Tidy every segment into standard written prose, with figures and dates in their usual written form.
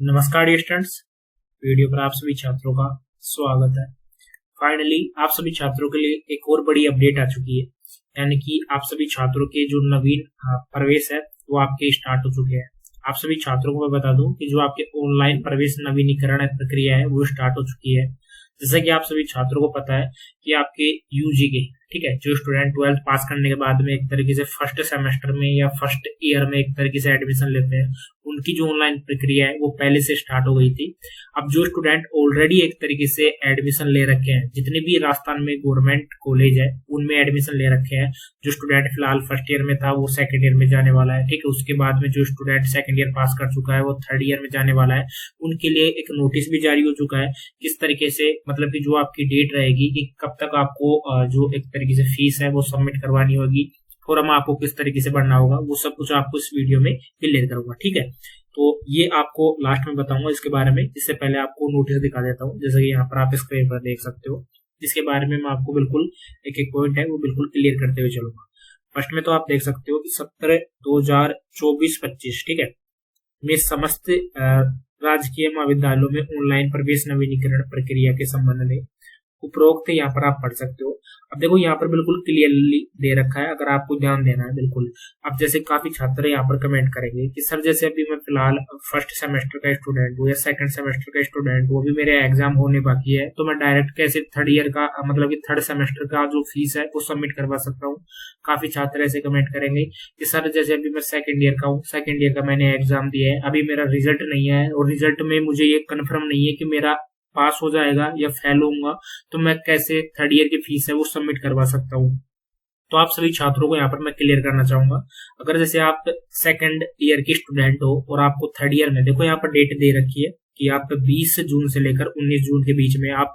नमस्कार dear students, video पर आप सभी छात्रों का स्वागत है। फाइनली आप सभी छात्रों के लिए एक और बड़ी अपडेट आ चुकी है, यानी कि आप सभी छात्रों के जो नवीन प्रवेश है वो आपके स्टार्ट हो चुके हैं। आप सभी छात्रों को मैं बता दूं कि जो आपके ऑनलाइन प्रवेश नवीनीकरण प्रक्रिया है वो स्टार्ट हो चुकी है। जैसा कि आप सभी छात्रों को पता है कि आपके यूजी के ठीक है जो स्टूडेंट 12th पास करने के बाद में एक तरीके से फर्स्ट सेमेस्टर में या फर्स्ट ईयर में एक तरीके से एडमिशन लेते हैं, उनकी जो ऑनलाइन प्रक्रिया है वो पहले से स्टार्ट हो गई थी। अब जो स्टूडेंट ऑलरेडी एक तरीके से एडमिशन ले रखे हैं, जितने भी राजस्थान में गवर्नमेंट कॉलेज है उनमें एडमिशन ले रखे हैं, जो स्टूडेंट फिलहाल फर्स्ट ईयर में था वो सेकंड ईयर में जाने वाला है, ठीक है। उसके बाद में जो स्टूडेंट सेकंड ईयर पास कर चुका है वो थर्ड ईयर में जाने वाला है, उनके लिए एक नोटिस भी जारी हो चुका है किस तरीके से, मतलब कि जो आपकी डेट रहेगी कि कब तक आपको जो एक तरीके से फीस है वो सबमिट करवानी होगी, फॉर्म आपको किस तरीके से भरना होगा, वो सब कुछ आपको इस वीडियो में क्लियर करूंगा, ठीक है। तो ये आपको लास्ट में बताऊंगा इसके बारे में। इससे पहले आपको नोटिस दिखा देता हूँ, जैसे कि यहाँ पर आप स्क्रीन पर देख सकते हो, जिसके बारे में मैं आपको बिल्कुल एक एक पॉइंट है वो बिल्कुल क्लियर करते हुए चलूंगा। फर्स्ट में तो आप देख सकते हो कि 17/2024-25 ठीक है में समस्त राजकीय महाविद्यालयों में ऑनलाइन प्रवेश नवीनीकरण प्रक्रिया के संबंध में उपरोक्त यहाँ पर आप पढ़ सकते हो। अब देखो यहाँ पर बिल्कुल क्लियरली दे रखा है, अगर आपको ध्यान देना है बिल्कुल। अब जैसे काफी छात्र यहाँ पर कमेंट करेंगे कि सर जैसे अभी मैं फिलहाल फर्स्ट सेमेस्टर का स्टूडेंट हूँ या सेकंड सेमेस्टर का स्टूडेंट हूँ, अभी मेरे एग्जाम होने बाकी है, तो मैं डायरेक्ट कैसे थर्ड ईयर का मतलब कि थर्ड सेमेस्टर का जो फीस है वो सबमिट करवा सकता हूँ। काफी छात्र ऐसे कमेंट करेंगे कि सर जैसे अभी मैं सेकंड ईयर का हूँ, सेकंड ईयर का मैंने एग्जाम दिया है, अभी मेरा रिजल्ट नहीं है और रिजल्ट में मुझे ये कन्फर्म नहीं है कि मेरा पास हो जाएगा या फेल होऊंगा, तो मैं कैसे थर्ड ईयर की फीस है वो सबमिट करवा सकता हूँ। तो आप सभी छात्रों को यहाँ पर मैं क्लियर करना चाहूंगा, अगर जैसे आप सेकंड ईयर के स्टूडेंट हो और आपको थर्ड ईयर में, देखो यहाँ पर डेट दे रखी है कि आप 20 जून से लेकर 19 जून के बीच में आप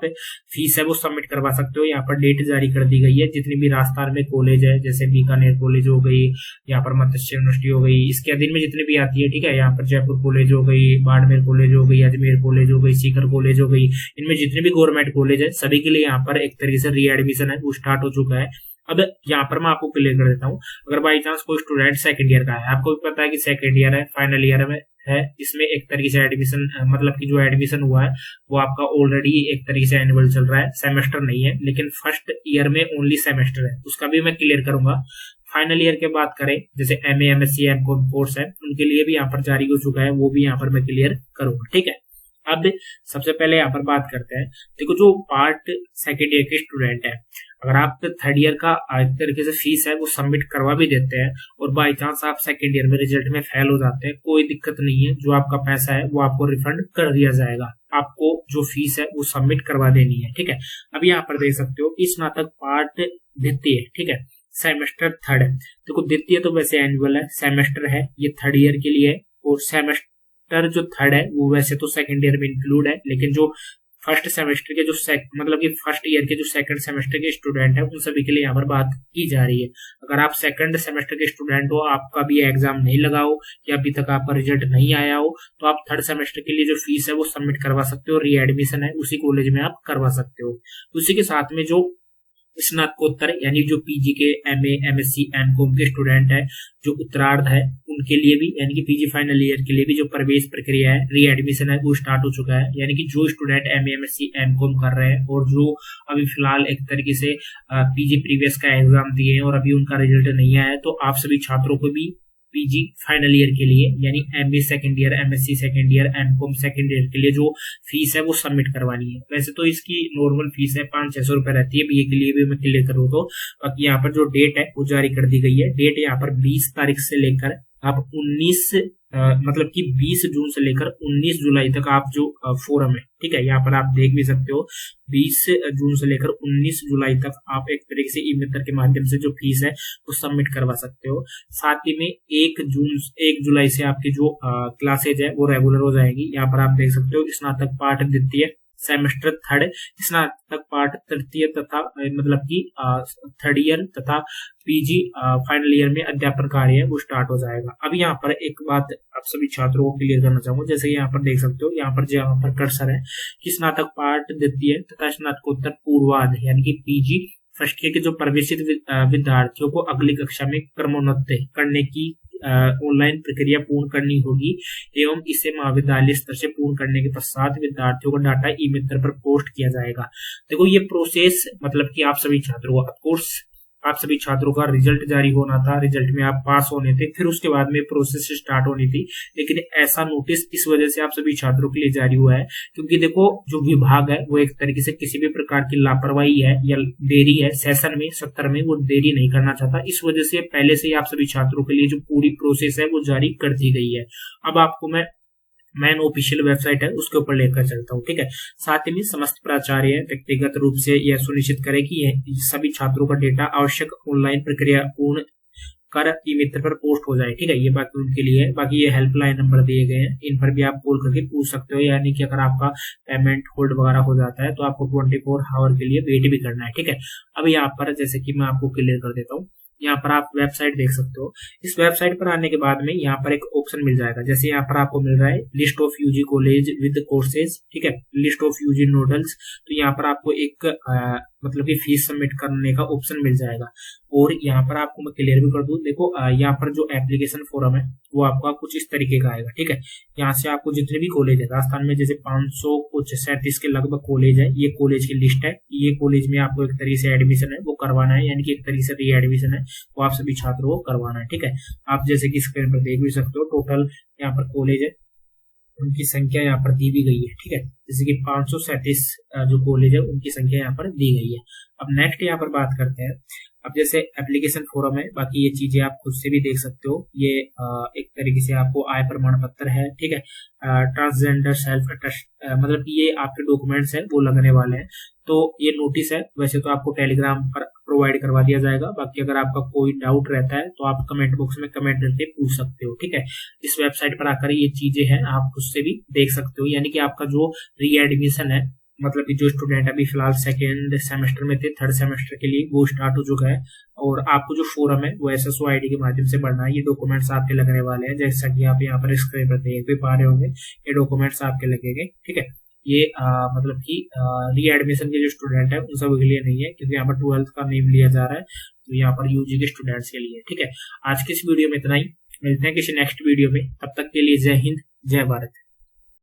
फीस है वो सबमिट करवा सकते हो। यहाँ पर डेट जारी कर दी गई है, जितनी भी राजस्थान में कॉलेज है, जैसे बीकानेर कॉलेज हो गई, यहाँ पर मत्स्य यूनिवर्सिटी हो गई, इसके अधीन में जितनी भी आती है, ठीक है। यहाँ पर जयपुर कॉलेज हो गई, बाड़मेर कॉलेज हो गई, अजमेर कॉलेज हो गई, सीकर कॉलेज हो गई, इनमें जितने भी गवर्नमेंट कॉलेज है सभी के लिए यहाँ पर एक तरीके से री एडमिशन है वो स्टार्ट हो चुका है। अब यहाँ पर मैं आपको क्लियर कर देता हूँ, अगर बाई चांस कोई स्टूडेंट सेकंड ईयर का है, आपको भी पता है कि सेकंड ईयर है, फाइनल ईयर में है, इसमें एक तरीके से एडमिशन मतलब कि जो एडमिशन हुआ है वो आपका ऑलरेडी एक तरीके से एनुअल चल रहा है, सेमेस्टर नहीं है, लेकिन फर्स्ट ईयर में ओनली सेमेस्टर है, उसका भी मैं क्लियर करूंगा। फाइनल ईयर की बात करें, जैसे एमए, एमएससी, एमकॉम कोर्स है, उनके लिए भी यहाँ पर जारी हो चुका है, वो भी यहाँ पर मैं क्लियर करूंगा, ठीक है। अब सबसे पहले यहाँ पर बात करते हैं, देखो जो पार्ट सेकेंड ईयर के स्टूडेंट है, अगर आप थर्ड ईयर का एक तरीके से फीस है वो सबमिट करवा भी देते हैं और बाई चांस आप सेकेंड ईयर में रिजल्ट में फेल हो जाते हैं, कोई दिक्कत नहीं है, जो आपका पैसा है वो आपको रिफंड कर दिया जाएगा, आपको जो फीस है वो सबमिट करवा देनी है, ठीक है। अब यहाँ पर देख सकते हो कि स्नातक पार्ट द्वितीय, ठीक है, सेमेस्टर थर्ड है। देखो द्वितीय तो वैसे एनुअल है, सेमेस्टर है ये थर्ड ईयर के लिए, और सेमेस्टर जो थर्ड है वो वैसे तो सेकंड ईयर में इंक्लूड है, लेकिन जो फर्स्ट सेमेस्टर के जो मतलब कि फर्स्ट ईयर के जो सेकंड सेमेस्टर के स्टूडेंट है उन सभी के लिए यहाँ पर बात की जा रही है। अगर आप सेकंड सेमेस्टर के स्टूडेंट हो, आपका भी एग्जाम नहीं लगा हो या अभी तक आपका रिजल्ट नहीं आया हो, तो आप थर्ड सेमेस्टर के लिए जो फीस है वो सबमिट करवा सकते हो, री एडमिशन है उसी कॉलेज में आप करवा सकते हो। उसी के साथ में जो स्नातकोत्तर यानी जो पीजी के एमए, एमएससी, एमकॉम के स्टूडेंट है, जो उत्तरार्ध है, उनके लिए भी यानी कि पीजी फाइनल ईयर के लिए भी जो प्रवेश प्रक्रिया है, री एडमिशन है वो स्टार्ट हो चुका है। यानी कि जो स्टूडेंट एमए, एमएससी, एमकॉम कर रहे हैं और जो अभी फिलहाल एक तरीके से पीजी प्रीवियस का एग्जाम दिए हैं और अभी उनका रिजल्ट नहीं आया है, तो आप सभी छात्रों को भी पीजी फाइनल ईयर के लिए यानी MA second year, MSc second year, MCom second year के लिए जो फीस है वो सबमिट करवानी है। वैसे तो इसकी नॉर्मल फीस है 500-600 रुपए रहती है, बीए के लिए भी मैं क्लियर करूँ तो। बाकी यहाँ पर जो डेट है वो जारी कर दी गई है, डेट यहाँ पर 20 तारीख से लेकर आप 19 मतलब कि 20 जून से लेकर 19 जुलाई तक आप जो फोरम है, ठीक है, यहाँ पर आप देख भी सकते हो, 20 जून से लेकर 19 जुलाई तक आप एक तरीके से ई मित्र के माध्यम से जो फीस है वो सबमिट करवा सकते हो। साथ ही में 1 जुलाई से आपकी जो क्लासेज है वो रेगुलर हो जाएगी। यहाँ पर आप देख सकते हो स्नातक पाठ द्वितीय, सेमेस्टर थर्ड, स्नातक पाठ तृतीय तथा मतलब कि थर्ड ईयर तथा पीजी फाइनल ईयर में अध्यापन कार्य है वो स्टार्ट हो जाएगा। अब यहाँ पर एक बात आप सभी छात्रों को क्लियर करना चाहूंगा, जैसे यहाँ पर देख सकते हो, यहाँ पर जहाँ पर कर्सर है कि स्नातक पाठ द्वितीय तथा स्नातकोत्तर पूर्वार्ध यानी कि पीजी फर्स्ट ईयर के जो प्रवेशित विद्यार्थियों को अगली कक्षा में क्रमोन्नत करने की ऑनलाइन प्रक्रिया पूर्ण करनी होगी एवं इसे महाविद्यालय स्तर से पूर्ण करने के पश्चात विद्यार्थियों का डाटा ई मित्र पर पोस्ट किया जाएगा। देखो ये प्रोसेस मतलब कि आप सभी छात्रों को, ऑफकोर्स आप सभी छात्रों का रिजल्ट जारी होना था, रिजल्ट में आप पास होने थे, फिर उसके बाद में प्रोसेस स्टार्ट होनी थी, लेकिन ऐसा नोटिस इस वजह से आप सभी छात्रों के लिए जारी हुआ है क्योंकि देखो जो विभाग है वो एक तरीके से किसी भी प्रकार की लापरवाही है या देरी है सेशन में सत्र में वो देरी नहीं करना चाहता। इस वजह से पहले से ही आप सभी छात्रों के लिए जो पूरी प्रोसेस है वो जारी कर दी गई है। अब आपको मैं मैन ऑफिशियल वेबसाइट है उसके ऊपर लेकर चलता हूँ, ठीक है। साथ ही में समस्त प्राचार्य व्यक्तिगत रूप से यह सुनिश्चित करें कि सभी छात्रों का डेटा आवश्यक ऑनलाइन प्रक्रिया पूर्ण कर ई मित्र पर पोस्ट हो जाए, ठीक है। ये बाकी उनके लिए है। बाकी ये हेल्पलाइन नंबर दिए गए हैं, इन पर भी आप कॉल करके पूछ सकते हो, यानी कि अगर आपका पेमेंट होल्ड वगैरह हो जाता है तो आपको 24 आवर के लिए वेट भी करना है, ठीक है। अब यहाँ पर जैसे कि मैं आपको क्लियर कर देता हूँ, यहाँ पर आप वेबसाइट देख सकते हो। इस वेबसाइट पर आने के बाद में यहाँ पर एक ऑप्शन मिल जाएगा, जैसे यहाँ पर आपको मिल रहा है list of UG college with courses, ठीक है, लिस्ट ऑफ यूजी नोडल्स। तो यहाँ पर आपको एक मतलब कि फीस सबमिट करने का ऑप्शन मिल जाएगा। और यहाँ पर आपको मैं क्लियर भी कर दूं, देखो यहाँ पर जो एप्लीकेशन फॉर्म है वो आपका कुछ इस तरीके का आएगा, ठीक है। यहाँ से आपको जितने भी कॉलेज है राजस्थान में, जैसे 537 के लगभग कॉलेज है, ये कॉलेज की लिस्ट है। ये कॉलेज में आपको एक तरीके से एडमिशन है वो करवाना है, यानी कि एक तरीके से री एडमिशन है वो आप सभी छात्रों को करवाना है, ठीक है। आप जैसे कि स्क्रीन पर देख भी सकते हो, टोटल यहाँ पर कॉलेज है उनकी संख्या यहाँ पर दी भी गई है, ठीक है। जैसे कि 537 जो कॉलेज है उनकी संख्या यहाँ पर दी गई है। अब नेक्स्ट यहाँ पर बात करते हैं। अब जैसे एप्लीकेशन फॉर्म है, बाकी ये चीजें आप खुद से भी देख सकते हो। ये एक तरीके से आपको आय प्रमाण पत्र है, ठीक है। ट्रांसजेंडर सेल्फ अटेस्ट मतलब कि ये आपके डॉक्यूमेंट्स है वो लगने वाले हैं। तो ये नोटिस है, वैसे तो आपको टेलीग्राम पर प्रोवाइड करवा दिया जाएगा। बाकी अगर आपका कोई डाउट रहता है तो आप कमेंट बॉक्स में कमेंट करके पूछ सकते हो, ठीक है। इस वेबसाइट पर आकर ये चीजें हैं आप खुद से भी देख सकते हो, यानी कि आपका जो री एडमिशन है, मतलब कि जो स्टूडेंट अभी फिलहाल सेकेंड सेमेस्टर में थे, थर्ड सेमेस्टर के लिए वो स्टार्ट हो चुका है। और आपको जो फॉर्म है वो SSO ID के माध्यम से भरना है। ये डॉक्यूमेंट्स आपके लगने वाले हैं, जैसा कि आप यहाँ पर स्क्रीन पर देख भी पा रहे होंगे, ये डॉक्यूमेंट्स आपके लगेंगे, ठीक है। ये मतलब कि री एडमिशन के जो स्टूडेंट है उन सब के लिए नहीं है, क्योंकि यहाँ पर 12th का नेम लिया जा रहा है, तो यहाँ पर यूजी के स्टूडेंट्स के लिए, ठीक है। आज की इस वीडियो में इतना ही, मिलते हैं किसी नेक्स्ट वीडियो में, तब तक के लिए जय हिंद जय भारत।